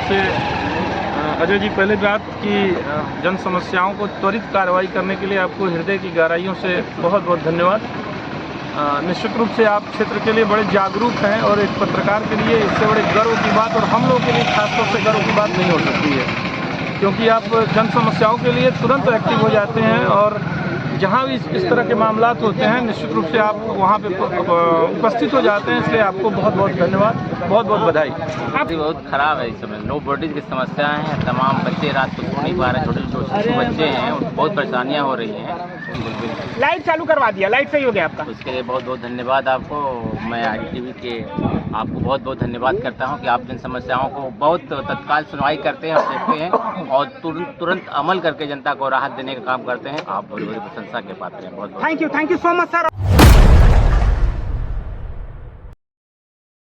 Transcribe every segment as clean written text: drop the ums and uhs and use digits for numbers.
से अजय जी, पहले बात की जन समस्याओं को त्वरित कार्रवाई करने के लिए आपको हृदय की गहराइयों से बहुत बहुत धन्यवाद। निश्चित रूप से आप क्षेत्र के लिए बड़े जागरूक हैं और एक पत्रकार के लिए इससे बड़े गर्व की बात, और हम लोगों के लिए खासतौर से गर्व की बात नहीं हो सकती है, क्योंकि आप जन समस्याओं के लिए तुरंत एक्टिव हो जाते हैं और जहाँ भी इस तरह के मामलात होते हैं निश्चित रूप से आप वहाँ पे उपस्थित हो जाते हैं। इसलिए आपको बहुत बहुत धन्यवाद, बहुत बहुत बधाई। आप बहुत ख़राब है इस समय, लो वोल्टेज की समस्याएं हैं, तमाम बच्चे रात को सो नहीं पा रहे, छोटे छोटे बच्चे हैं, बहुत परेशानियाँ हो रही हैं। लाइट चालू करवा दिया, लाइट सही हो गया आपका, उसके लिए बहुत बहुत धन्यवाद आपको। मैं ITV के आपको बहुत बहुत धन्यवाद करता हूं कि आप जन समस्याओं को बहुत तत्काल सुनवाई करते हैं और देखते हैं और तुरंत अमल करके जनता को राहत देने का काम करते हैं। आप बड़ी बड़ी प्रशंसा के पात्र हैं। बहुत बहुत thank you so much sir.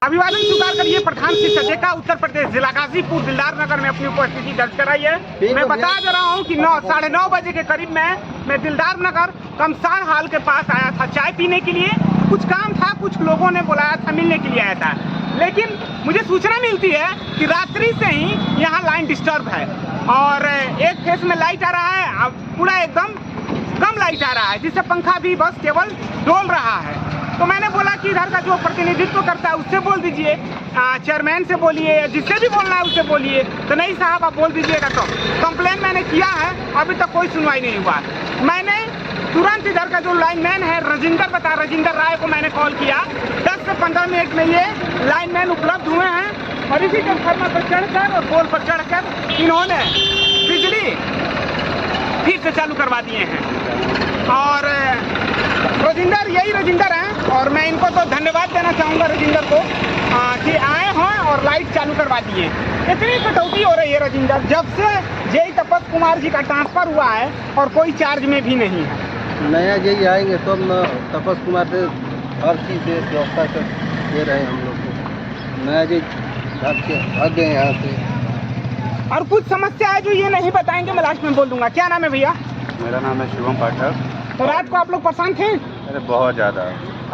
अभिवादन स्वीकार करिए प्रधान शिक्षक का उत्तर प्रदेश जिला गाजीपुर दिलदार नगर में अपनी उपस्थिति दर्ज कराई है। मैं बता दे रहा हूं कि 9:30 बजे के करीब मैं दिलदार नगर कमसार हाल के पास आया था चाय पीने के लिए। कुछ काम था, कुछ लोगों ने बुलाया था, मिलने के लिए आया था, लेकिन मुझे सूचना मिलती है कि रात्रि से ही यहाँ लाइन डिस्टर्ब है और एक फेस में लाइट आ रहा है, पूरा एकदम कम लाइट आ रहा है, जिससे पंखा भी बस केवल डोल रहा है। तो मैंने बोला कि इधर का जो प्रतिनिधित्व करता है उससे बोल दीजिए, चेयरमैन से बोलिए, जिससे भी बोलना है उससे बोलिए। तो नहीं साहब आप बोल दीजिएगा। तो कंप्लेन मैंने किया है, अभी तक कोई सुनवाई नहीं हुआ। मैंने तुरंत इधर का जो लाइनमैन है राजेंद्र राय को मैंने कॉल किया। 10 से 15 मिनट में ये लाइनमैन उपलब्ध हुए हैं और इसी ट्रांसफार्मर पर चढ़कर और पोल पर चढ़कर इन्होंने बिजली फिर से चालू करवा दिए हैं। और राजेंद्र हैं और मैं इनको तो धन्यवाद देना चाहूँगा राजेंद्र को कि आए हैं और लाइट चालू करवा दिए। इतनी कटौती हो रही है राजेंद्र, जब से जेई तपस कुमार जी का ट्रांसफर हुआ है और कोई चार्ज में भी नहीं है। नया जेई आएंगे तब न तपस कुमार से हर चीज़ से व्यवस्था कर दे रहे हैं हम लोग को। नया जेई भाग गए यहाँ से। और कुछ समस्या है जो ये नहीं बताएंगे, मैं लास्ट में बोल दूंगा। क्या नाम है भैया? मेरा नाम है शिवम पाठक। तो रात को आप लोग परेशान थे? अरे बहुत ज़्यादा,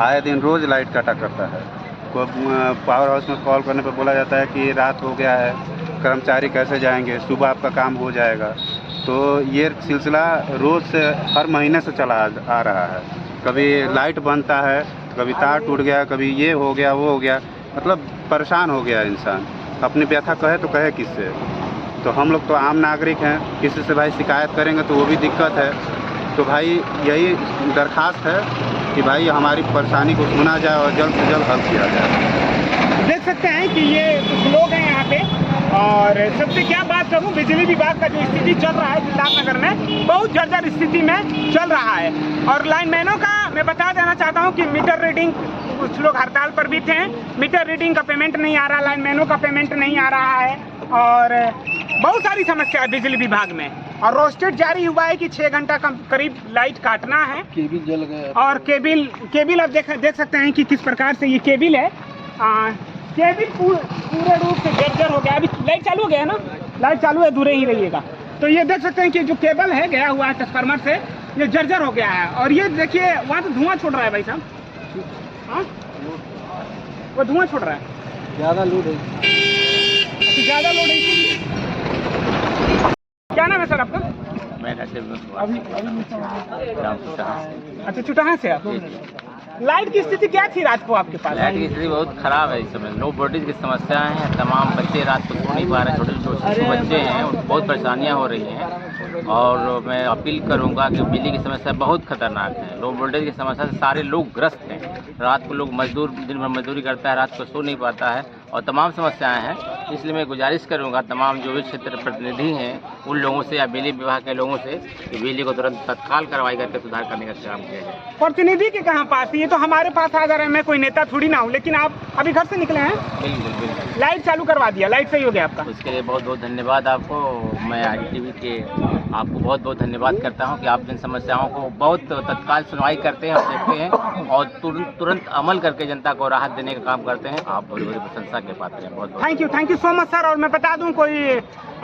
आए दिन रोज़ लाइट कटा करता है। पावर हाउस में कॉल करने पर बोला जाता है कि रात हो गया है, कर्मचारी कैसे जाएंगे, सुबह आपका काम हो जाएगा। तो ये सिलसिला रोज़ से हर महीने से चला आ रहा है। कभी लाइट बनता है, कभी तार टूट गया, कभी ये हो गया वो हो गया, मतलब परेशान हो गया इंसान। अपनी व्यथा कहे तो कहे किससे? तो हम लोग तो आम नागरिक हैं, किसी से भाई शिकायत करेंगे तो वो भी दिक्कत है। तो भाई यही दरख्वास्त है कि भाई हमारी परेशानी को सुना जाए और जल्द से जल्द हल किया जाए। देख सकते हैं कि ये कुछ लोग हैं यहाँ पे, और सबसे क्या बात करूँ, बिजली विभाग का जो स्थिति चल रहा है दिलदार नगर में बहुत जर्जर स्थिति में चल रहा है। और लाइनमैनों का मैं बता देना चाहता हूँ कि मीटर रीडिंग, कुछ लोग हड़ताल पर भी थे, मीटर रीडिंग का पेमेंट नहीं आ रहा, लाइनमैनों का पेमेंट नहीं आ रहा है और बहुत सारी समस्या है बिजली विभाग में। और रोस्टेड जारी हुआ है कि 6 घंटा करीब लाइट काटना है। केबिल जल गया और केबिल आप देख सकते हैं कि किस प्रकार से ये केबिल है। केबिल पूरे रूप से जर्जर हो गया। अभी लाइट चालू हो गया है ना, लाइट चालू है, दूर ही रहिएगा। तो ये देख सकते हैं कि जो केबल है गया हुआ है ट्रांसफार्मर से, ये जर्जर हो गया है। और ये देखिए वहाँ से धुआं छोड़ रहा है भाई साहब, हाँ वो धुआं छोड़ रहा है, ज़्यादा लोड है। ज़्यादा लोड है। क्या नाम है सर आपका? अच्छा, चुटाहा से आप। लाइट की स्थिति क्या थी रात को आपके पास? लाइट की स्थिति बहुत ख़राब है इस समय, लो वोल्टेज की समस्याएं हैं, तमाम बच्चे रात को सो नहीं पा रहे, छोटे छोटे बच्चे हैं, बहुत परेशानियां हो रही हैं। और मैं अपील करूंगा कि बिजली की समस्या बहुत खतरनाक है। लो वोल्टेज की समस्या से सारे लोग ग्रस्त हैं। रात को लोग दिन भर मजदूरी करता है, रात को सो नहीं पाता है और तमाम समस्याएं हैं। इसलिए मैं गुजारिश करूंगा तमाम जो भी क्षेत्र प्रतिनिधि हैं उन लोगों से या बिजली विभाग के लोगों से कि बिजली को तुरंत तत्काल कार्रवाई करके सुधार करने का काम किया जाए। प्रतिनिधि के कहाँ पास? ये तो हमारे पास आ जा रहे हैं, मैं कोई नेता थोड़ी ना हूँ, लेकिन आप अभी घर से निकले हैं? बिल्कुल। लाइट चालू करवा दिया, लाइट सही हो गया आपका, उसके लिए बहुत बहुत धन्यवाद आपको। मैं ITV के आपको बहुत बहुत धन्यवाद करता हूं कि आप जन समस्याओं को बहुत तत्काल सुनवाई करते हैं और देखते हैं और तुरंत अमल करके जनता को राहत देने का काम करते हैं। आप बड़ी बड़ी प्रशंसा के पात्र हैं। बहुत thank you so much sir. और मैं बता दूं, कोई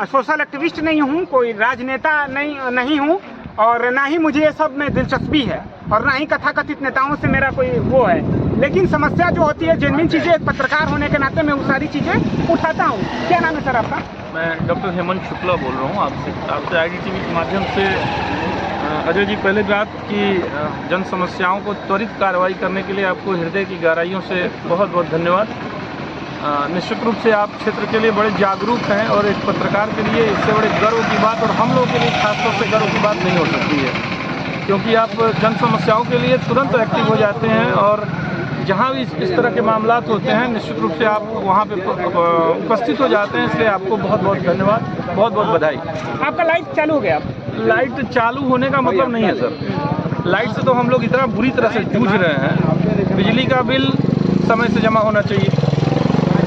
सोशल एक्टिविस्ट नहीं हूं, कोई राजनेता नहीं हूं और ना ही मुझे ये सब में दिलचस्पी है और ना ही कथाकथित नेताओं से मेरा कोई वो है। लेकिन समस्या जो होती है जेन्युइन चीज़ें, एक पत्रकार होने के नाते मैं वो सारी चीज़ें उठाता हूँ। क्या नाम है सर आपका? मैं डॉक्टर हेमंत शुक्ला बोल रहा हूँ आपसे IDTV के माध्यम से। अजय जी, पहले बात की जन समस्याओं को त्वरित कार्रवाई करने के लिए आपको हृदय की गहराइयों से बहुत बहुत धन्यवाद। निश्चित रूप से आप क्षेत्र के लिए बड़े जागरूक हैं और एक पत्रकार के लिए इससे बड़े गर्व की बात, और हम लोगों के लिए खासतौर से गर्व की बात नहीं हो सकती है, क्योंकि आप जन समस्याओं के लिए तुरंत एक्टिव हो जाते हैं और जहाँ भी इस तरह के मामलात होते हैं निश्चित रूप से आप वहाँ पे उपस्थित हो जाते हैं। इसलिए आपको बहुत बहुत धन्यवाद, बहुत बहुत बधाई। आपका लाइट चालू हो गया? लाइट चालू होने का मतलब नहीं है सर। लाइट से तो हम लोग इतना बुरी तरह से जूझ रहे हैं। बिजली का बिल समय से जमा होना चाहिए,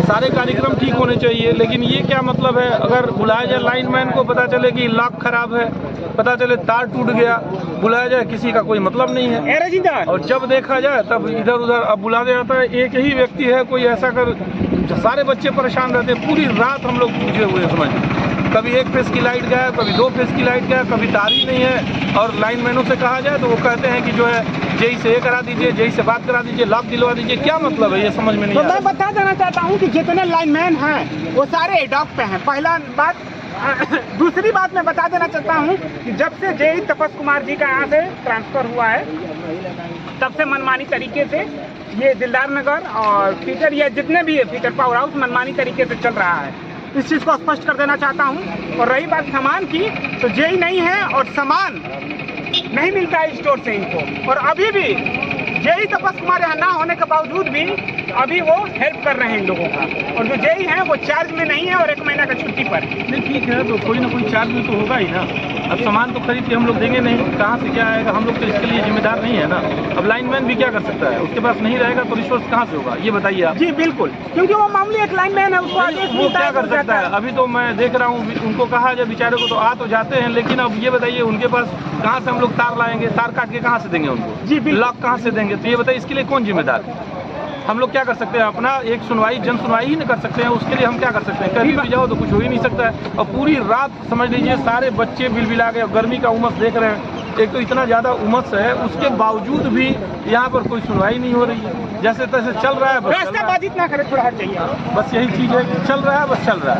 सारे कार्यक्रम ठीक होने चाहिए, लेकिन ये क्या मतलब है अगर बुलाया जाए लाइनमैन को, पता चले कि लॉक खराब है, पता चले तार टूट गया, बुलाया जाए किसी का कोई मतलब नहीं है। और जब देखा जाए तब इधर उधर अब बुला दिया जाता है। एक ही व्यक्ति है, कोई ऐसा कर सारे बच्चे परेशान रहते हैं। पूरी रात हम लोग पूछे हुए समझ, कभी एक फेस की लाइट गया, कभी 2 फेस की लाइट गया, कभी तार ही नहीं है। और लाइनमैनों से कहा जाए तो वो कहते हैं कि जो है जेई से ये करा दीजिए, जेई से बात करा दीजिए, लॉक दिलवा दीजिए। क्या मतलब है ये समझ में नहीं आ रहा। मैं बता देना चाहता हूँ कि जितने लाइनमैन हैं वो सारे एडॉक पे हैं, पहला बात। दूसरी बात मैं बता देना चाहता हूँ कि जब से जेई तपस कुमार जी का यहाँ से ट्रांसफर हुआ है तब से मनमानी तरीके से ये दिलदार नगर और फीचर, ये जितने भी है फीचर पावर हाउस मनमानी तरीके से चल रहा है। इस चीज़ को स्पष्ट कर देना चाहता हूँ। और रही बात सामान की, तो जेई नहीं है और सामान नहीं मिलता है स्टोर से इनको। और अभी भी जेई तपस कुमार यहाँ ना होने के बावजूद भी अभी वो हेल्प कर रहे हैं इन लोगों का। और जो जेई हैं वो चार्ज में नहीं है और 1 महीना का छुट्टी पर। नहीं ठीक है, तो कोई ना कोई चार्ज भी तो होगा ही ना। अब सामान तो खरीद के हम लोग देंगे नहीं, कहाँ से क्या आएगा, हम लोग तो इसके लिए जिम्मेदार नहीं है ना। अब लाइनमैन भी क्या कर सकता है, उसके पास नहीं रहेगा तो रिसोर्स कहाँ से होगा, ये बताइए आप। जी बिल्कुल, क्योंकि वो मामूली एक लाइनमैन है, उसको आदेश वो क्या कर सकता है। अभी तो मैं देख रहा हूँ उनको कहा जाए बेचारे को, तो आ तो जाते हैं, लेकिन अब ये बताइए उनके पास कहाँ से हम लोग तार लाएंगे, तार काट के कहाँ से देंगे उनको, जी लॉक कहाँ से देंगे। तो ये बताइए इसके लिए कौन जिम्मेदार है। हम लोग क्या कर सकते हैं, अपना एक सुनवाई, जन सुनवाई ही नहीं कर सकते हैं, उसके लिए हम क्या कर सकते हैं। कहीं भी जाओ तो कुछ हो ही नहीं सकता है। और पूरी रात समझ लीजिए सारे बच्चे बिलबिला गए, गर्मी का उमस देख रहे हैं, एक तो इतना ज़्यादा उमस है, उसके बावजूद भी यहाँ पर कोई सुनवाई नहीं हो रही है। जैसे तैसे चल रहा है, रास्ताबाजित ना करे, थोड़ा हट जाइए। बस यही चीज़ है कि चल रहा है, बस चल रहा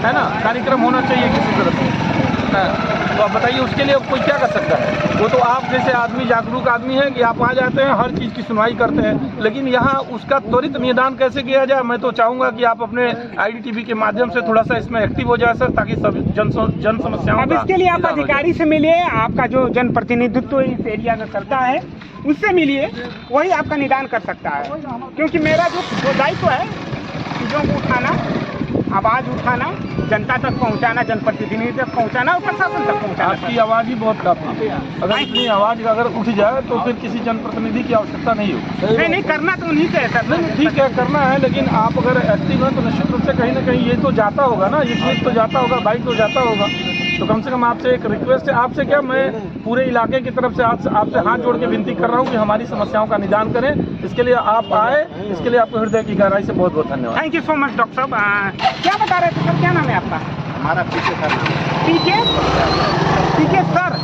है ना। कार्यक्रम होना चाहिए किसी तरह से, तो आप बताइए उसके लिए कोई क्या कर सकता है। वो तो आप जैसे आदमी, जागरूक आदमी है कि आप आ जाते हैं, हर चीज़ की सुनवाई करते हैं, लेकिन यहाँ उसका त्वरित निदान कैसे किया जाए, मैं तो चाहूँगा कि आप अपने IDTV के माध्यम से थोड़ा सा इसमें एक्टिव हो जाए सर, ताकि सब जन समस्याओं। अब इसके लिए आप अधिकारी से मिलिए, आपका जो जनप्रतिनिधित्व इस एरिया में करता है उससे मिलिए, वही आपका निदान कर सकता है। क्योंकि मेरा जो दायित्व है, चीज़ों को उठाना, आवाज़ उठाना, जनता तक पहुंचाना, जनप्रतिनिधि तक पहुंचाना और प्रशासन तक पहुंचाना। आपकी आवाज़ ही बहुत काफी है। अगर इतनी आवाज़ अगर उठ जाए तो फिर किसी जनप्रतिनिधि की आवश्यकता नहीं होगी। नहीं करना तो उन्हीं से है सर। नहीं ठीक है, करना है, लेकिन आप अगर एक्टिव हैं तो निश्चित रूप से कहीं ना कहीं ये तो जाता होगा ना, ये चीज़ तो जाता होगा, बाइक तो जाता होगा। तो कम से कम आपसे एक रिक्वेस्ट है, आपसे क्या, मैं पूरे इलाके की तरफ से आपसे हाथ जोड़ के विनती कर रहा हूँ कि हमारी समस्याओं का निदान करें। इसके लिए आप आए, इसके लिए आपको हृदय की गहराई से बहुत बहुत धन्यवाद। Thank you so much doctor साहब। क्या बता रहे थे सर, क्या नाम है आपका? हमारा पीछे सर पीके सर,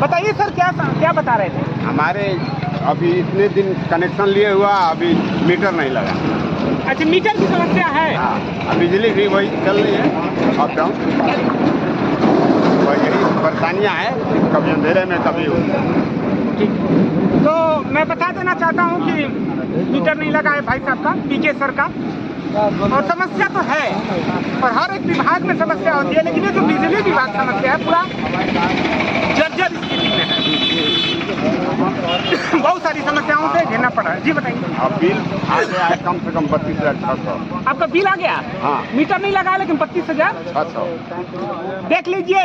बताइए सर क्या बता रहे थे? हमारे अभी इतने दिन कनेक्शन लिए हुआ, अभी मीटर नहीं लगा। अच्छा, मीटर की समस्या है। हाँ, बिजली भी वही चल रही है अप डाउन, यही परेशानियाँ हैं, कभी अंधेरे में कभी। ठीक, तो मैं बता देना चाहता हूँ कि मीटर नहीं लगा है भाई साहब का, पीके सर का, और समस्या तो है और हर एक विभाग में समस्या होती है, लेकिन ये जो बिजली विभाग समस्या है पूरा जर्जर स्थिति में है। बहुत सारी समस्याओं से घेरना पड़ा है। जी बताइए। अब बिल आ गया है कम से कम 32,600। आपका बिल आ गया? हाँ। मीटर नहीं लगा लेकिन 32,600। देख लीजिए,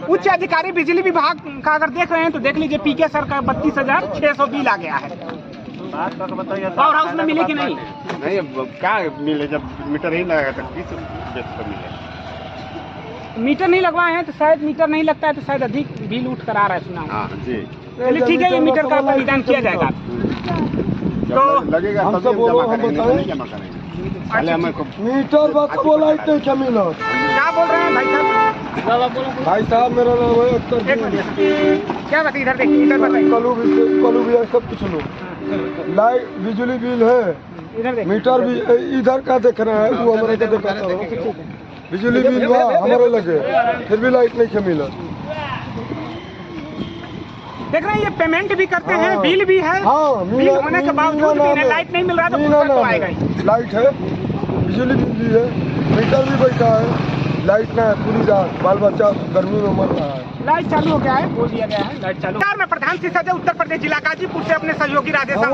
उच्च अधिकारी बिजली विभाग का अगर देख रहे हैं तो देख लीजिए, पीके सर का 32,600 बिल आ गया है। पावर हाउस में मिले कि नहीं? नहीं, क्या मिले, जब मीटर ही लगेगा तो किस बेस पर मिले। मीटर नहीं लगवाए हैं तो शायद, मीटर नहीं लगता है तो शायद अधिक बिल उठ कर आ रहा है, सुना। हाँ जी, चलिए ठीक है, ये मीटर का निदान किया जाएगा। तो लगेगा तभी जमा करेंगे, नहीं जमा करेंगे। पहले हमें मीटर बात बोला इतने क्या मिला? क्या बोल रहे हैं भाई साहब? भाई साहब मेरा नाम है एक मिनट, क्या बताइए, इधर देखिए, इधर बताइए। कलू भी सब कुछ लो। लाइट बिजली बिल है, मीटर भी इधर का देख रहे हैं, वो हमारे का दिखाता रहो। बिजली बिल बा हमारे लगे, फिर भी लाइट नहीं के मिला। देख रहे हैं ये पेमेंट भी करते हैं, हाँ। बिल भी है, हाँ, बिल होने के बावजूद भी इन्हें लाइट नहीं मिल रहा, तो गुस्सा तो आएगा ही। लाइट है, बिजली बिल भी है, मीटर भी बैठा है, लाइट ना है पूरी रात, बाल बच्चा गर्मी में मर रहा है। लाइट चालू हो गया है, बोल दिया गया है लाइट चालू। मैं प्रधान शिक्षक उत्तर प्रदेश जिला गाजीपुर से अपने सहयोगी राधेश्याम